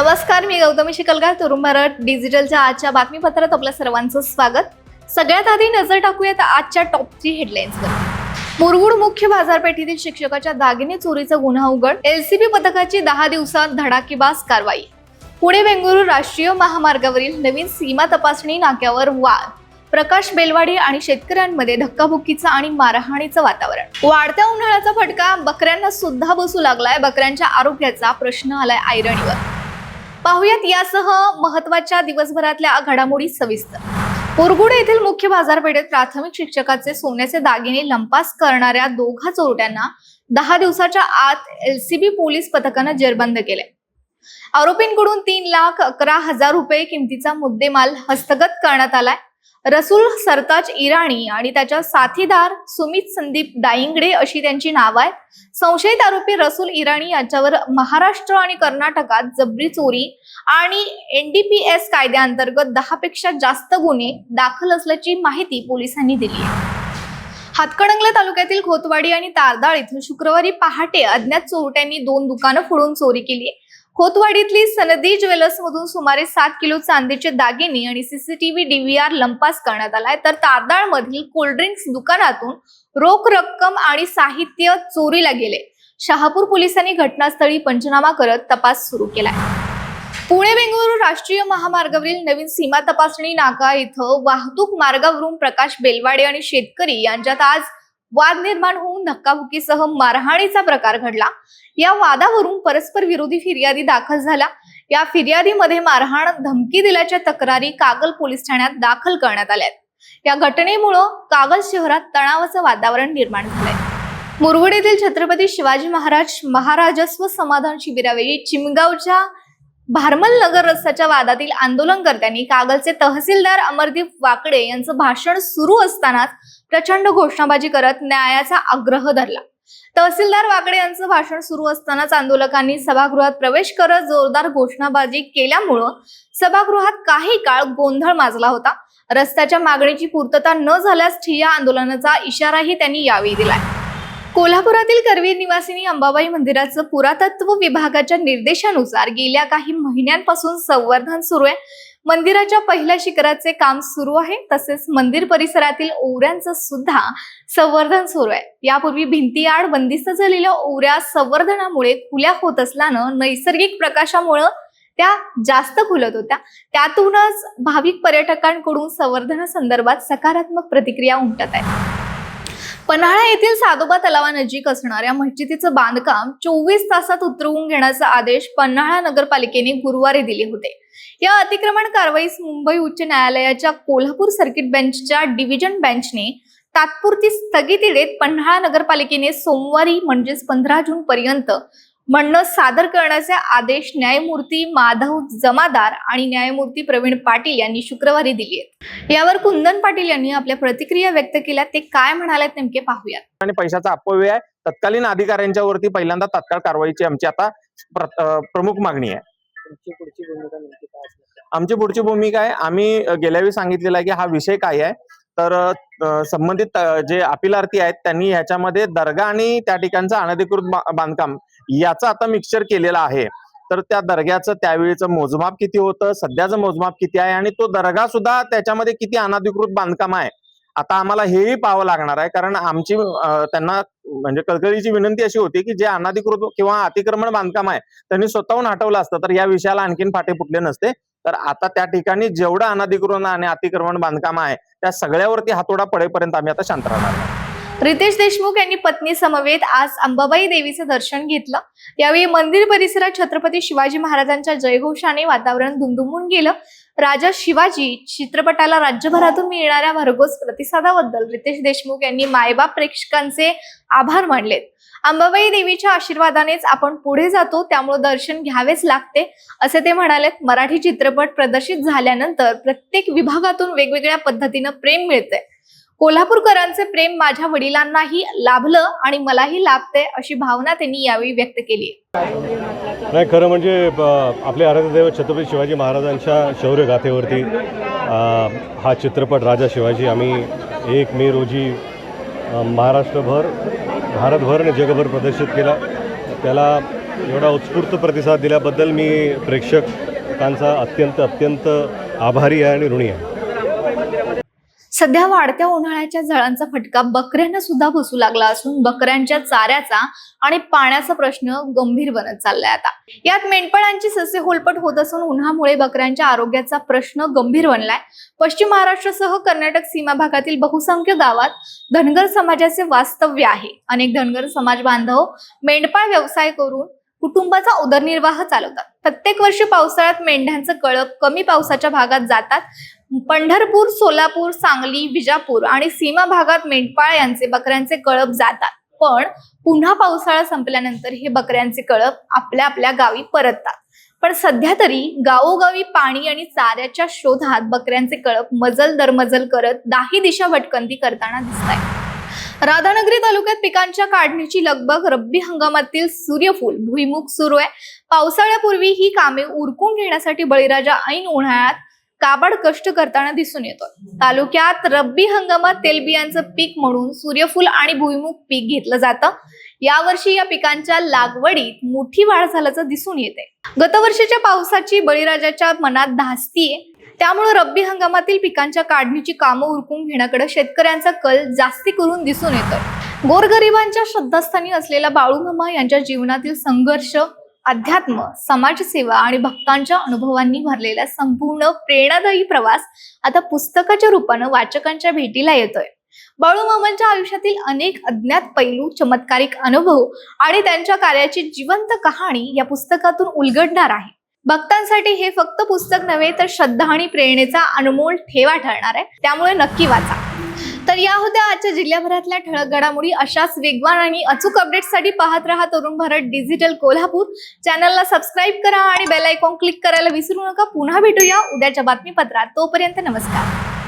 नमस्कार, मी गौतमी शिकलगार. तरुण भारत डिजिटलच्या आजच्या बातमीपत्रात आपल्या सर्वांचं स्वागत. सगळ्यात आधी नजर टाकूयात आजच्या टॉप 3 हेडलाईन्सवर. मुरगुड मुख्य बाजारपेठेतील शिक्षकाच्या दागिने चोरीचा गुन्हा उघड. एलसीबी पथकाची 10 दिवसात धडाकेबाज कारवाई. पुणे बेंगळुरू राष्ट्रीय महामार्गावरील नवीन सीमा तपासणी नाक्यावर वाद. प्रकाश बेलवाडी आणि शेतकऱ्यांमध्ये धक्काबुक्कीचं आणि मारहाणीचं वातावरण. वाढत्या उन्हाळ्याचा फटका बकऱ्यांना सुद्धा बसू लागलाय. बकऱ्यांच्या आरोग्याचा प्रश्न आलाय ऐरणीवर. पाहुयात यासह महत्त्वाच्या दिवसभरातल्या घडामोडी सविस्तर. मुरगुड येथील मुख्य बाजारपेठेत प्राथमिक शिक्षकाचे सोन्याचे दागिने लंपास करणाऱ्या दोघा चोरट्यांना 10 दिवसाच्या आत एलसीबी पोलीस पथकानं जेरबंद केले. आरोपींकडून 3,11,000 रुपये किमतीचा मुद्देमाल हस्तगत करण्यात आलाय. रसूल सरताज इराणी आणि त्याच्या साथीदार सुमित संदीप दाईंगडे अशी त्यांची नावं आहेत. संशयित आरोपी रसूल इराणी यांच्यावर महाराष्ट्र आणि कर्नाटकात जबरी चोरी आणि NDPS कायद्याअंतर्गत 10 पेक्षा जास्त गुन्हे दाखल असल्याची माहिती पोलिसांनी दिली आहे. हातकणंगले तालुक्यातील खोतवाडी आणि तारदाळ इथं शुक्रवारी पहाटे अज्ञात चोरट्यांनी 2 दुकानं फोडून चोरी केली. खोतवाडीतली सनदी ज्वेलर्स मधून सुमारे 7 किलो चांदीचे दागिने आणि CCTV DVR लंपास करण्यात आलाय. तर तारदाळ मधील कोल्ड्रिंक्स दुकानातून रोख रक्कम आणि साहित्य चोरीला गेले. शहापूर पोलिसांनी घटनास्थळी पंचनामा करत तपास सुरू केलाय. पुणे बेंगळुरू राष्ट्रीय महामार्गावरील नवीन सीमा तपासणी नाका इथं वाहतूक मार्गावरून प्रकाश बेलवाडे आणि शेतकरी यांच्यात आज वाद निर्माण होऊन धक्काबुक्कीसह मारहाणीचा प्रकार घडला. या वादावरून परस्पर विरोधी फिर्यादी दाखल झाल्या. या फिर्यादीमध्ये मारहाण, धमकी दिल्याच्या तक्रारी कागल पोलीस ठाण्यात दाखल करण्यात आल्या. या घटनेमुळे कागल शहरात तणावाचं वातावरण निर्माण झालंय. मुरगुड येथील छत्रपती शिवाजी महाराजस्व समाधान शिबिरावेळी चिमगावच्या भारमल नगर रस्त्याच्या वादातील आंदोलनकर्त्यांनी कागलचे तहसीलदार अमरदीप वाकडे यांचं भाषण सुरू असतानाच प्रचंड घोषणाबाजी करत न्यायाचा आग्रह धरला. तहसीलदार वाकडे यांचं भाषण सुरू असतानाच आंदोलकांनी सभागृहात प्रवेश करत जोरदार घोषणाबाजी केल्यामुळं सभागृहात काही काळ गोंधळ माजला होता. रस्त्याच्या मागणीची पूर्तता न झाल्यास ठिय्या आंदोलनाचा इशाराही त्यांनी यावेळी दिलाय. कोल्हापुरातील करवीर निवासिनी अंबाबाई मंदिराचं पुरातत्व विभागाच्या निर्देशानुसार गेल्या काही महिन्यांपासून संवर्धन सुरू आहे. मंदिराच्या पहिल्या शिखराचे काम सुरू आहे. तसेच मंदिर परिसरातील ओवऱ्यांचं सुद्धा संवर्धन सुरू आहे. यापूर्वी भिंतीआड बंदिस्त झालेल्या ओवऱ्या संवर्धनामुळे खुल्या होत असल्यानं नैसर्गिक प्रकाशामुळे त्या जास्त खुलत होत्या. त्यातूनच भाविक पर्यटकांकडून संवर्धनासंदर्भात सकारात्मक प्रतिक्रिया उमटत आहेत. पन्हाळा येथील सादोबा तलावानजीक असणाऱ्या मस्जिदीचं बांधकाम 24 तासात उतरवून घेण्याचा आदेश पन्हाळा नगरपालिकेने गुरुवारी दिले होते. या अतिक्रमण कारवाईस मुंबई उच्च न्यायालयाच्या कोल्हापूर सर्किट बेंचच्या डिव्हिजन बेंचने तात्पुरती स्थगिती देत पन्हाळा नगरपालिकेने सोमवारी म्हणजेच 15 जून पर्यंत म्हणणं सादर करण्याचे आदेश न्यायमूर्ती माधव जमादार आणि न्यायमूर्ती प्रवीण पाटील यांनी शुक्रवारी दिली आहेत. यावर कुंदन पाटील यांनी आपल्या प्रतिक्रिया व्यक्त केल्या. ते काय म्हणालेत नेमके पाहूयात. आणि पैशाचा अपव्यय आहे. तत्कालीन अधिकाऱ्यांच्या वरती पहिल्यांदा तात्काळ कारवाईची आमची आता प्रमुख मागणी आहे. आमची पुढची भूमिका आहे, आम्ही गेल्या वेळी सांगितलेलं आहे की हा विषय काय आहे. तर संबंधित जे अपिलार्थी आहेत त्यांनी ह्याच्यामध्ये दर्गा आणि त्या ठिकाणचं अनधिकृत बांधकाम याचं आता मिक्सचर केलेलं आहे. तर त्या दर्ग्याचं त्यावेळीचं मोजमाप किती होतं, सध्याचं मोजमाप किती आहे आणि तो दर्गा सुद्धा त्याच्यामध्ये किती अनधिकृत बांधकाम आहे आता आम्हाला हेही पाहावं लागणार आहे. कारण आमची त्यांना म्हणजे कळकळीची विनंती अशी होती की जे अनधिकृत किंवा अतिक्रमण बांधकाम आहे त्यांनी स्वतःहून हटवलं असतं तर या विषयाला आणखीन फाटे फुटले नसते. तर आता त्या ठिकाणी जेवढं अनधिकृत आणि अतिक्रमण बांधकाम आहे त्या सगळ्यावरती हातोडा पडेपर्यंत आम्ही आता शांत राहणार. रितेश देशमुख यांनी पत्नी समवेत आज अंबाबाई देवीचं दर्शन घेतलं. यावेळी मंदिर परिसरात छत्रपती शिवाजी महाराजांच्या जयघोषाने वातावरण दुमदुमून गेलं. राजा शिवाजी चित्रपटाला राज्यभरातून मिळणाऱ्या भरघोस प्रतिसादाबद्दल रितेश देशमुख यांनी मायबाप प्रेक्षकांचे आभार मानलेत. अंबाबाई देवीच्या आशीर्वादानेच आपण पुढे जातो, त्यामुळे दर्शन घ्यावेच लागते असे ते म्हणालेत. मराठी चित्रपट प्रदर्शित झाल्यानंतर प्रत्येक विभागातून वेगवेगळ्या पद्धतीनं प्रेम मिळते. कोल्हापूरकरांचे प्रेम माझ्या वडिलांनाही लाभलं आणि मलाही लाभते अशी भावना त्यांनी यावेळी व्यक्त केली. नाही, खरं म्हणजे आपले आराध्यदैवत छत्रपती शिवाजी महाराजांच्या शौर्य गाथेवरती हा चित्रपट राजा शिवाजी आम्ही 1 मे रोजी महाराष्ट्रभर, भारतभर आणि जगभर प्रदर्शित केला. त्याला एवढा उत्स्फूर्त प्रतिसाद दिल्याबद्दल मी प्रेक्षकांचा अत्यंत आभारी आहे आणि ऋणी आहे. सध्या वाढत्या उन्हाळ्याच्या झळांचा फटका बकऱ्यांना सुद्धा बसू लागला असून बकऱ्यांच्या चाऱ्याचा आणि पाण्याचा प्रश्न गंभीर बनत चाललाय. आता यात मेंढपाळांची सस्य होलपट होत असून उन्हामुळे बकऱ्यांच्या आरोग्याचा प्रश्न गंभीर बनलाय. पश्चिम महाराष्ट्रासह कर्नाटक सीमा भागातील बहुसंख्य गावात धनगर समाजाचे वास्तव्य आहे. अनेक धनगर समाज बांधव मेंढपाळ व्यवसाय करून कुटुंबाचा उदरनिर्वाह चालवतात. प्रत्येक वर्षी पावसाळ्यात मेंढ्यांचं कळप कमी पावसाच्या भागात जातात. पंढरपूर, सोलापूर, सांगली, विजापूर आणि सीमा भागात मेंढपाळ यांचे बकऱ्यांचे कळप जातात. पण पुन्हा पावसाळा संपल्यानंतर हे बकऱ्यांचे कळप आपल्या आपल्या गावी परततात. पण सध्या तरी गावोगावी पाणी आणि चाऱ्याच्या शोधात बकऱ्यांचे कळप मजल दरमजल करत दाही दिशा भटकंती करताना दिसत आहे. राधानगरी तालुक्यात पिकांच्या काढणीची लगबग. रब्बी हंगामातील सूर्यफूल भुईमुग सुरू आहे. पावसाळ्यापूर्वी ही कामे उरकून घेण्यासाठी बळीराजा ऐन उन्हाळ्यात काबाड कष्ट करताना दिसून येतो. तालुक्यात रब्बी हंगामात तेलबियांचं पीक म्हणून सूर्यफूल आणि भुईमुग पीक घेतलं जातं. यावर्षी या पिकांच्या लागवडीत मोठी वाढ झाल्याचं दिसून येते. गतवर्षीच्या पावसाची बळीराजाच्या मनात धास्तीये. त्यामुळे रब्बी हंगामातील पिकांच्या काढणीची कामं उरकून घेण्याकडे शेतकऱ्यांचा कल जास्ती करून दिसून येतोय. गोरगरिबांच्या श्रद्धास्थानी असलेला बाळूमामा यांच्या जीवनातील संघर्ष, अध्यात्म, समाजसेवा आणि भक्तांच्या अनुभवांनी भरलेला संपूर्ण प्रेरणादायी प्रवास आता पुस्तकाच्या रूपानं वाचकांच्या भेटीला येतोय. बाळूमामांच्या आयुष्यातील अनेक अज्ञात पैलू, चमत्कारिक अनुभव आणि त्यांच्या कार्याची जिवंत कहाणी या पुस्तकातून उलगडणार आहे. भक्तांसाठी हे फक्त पुस्तक नव्हे तर श्रद्धा आणि प्रेरणेचा अनमोल ठेवा ठरणार आहे. त्यामुळे नक्की वाचा. तर या होत्या आजच्या जिल्ह्याभरातल्या ठळक घडामोडी. अशाच वेगवान आणि अचूक अपडेट्ससाठी पाहत रहा तरुण भारत डिजिटल कोल्हापूर. चॅनलला सबस्क्राईब करा आणि बेल आयकॉन क्लिक करायला विसरू नका. पुन्हा भेटूया उद्याच्या बातमीपत्रात. तोपर्यंत नमस्कार.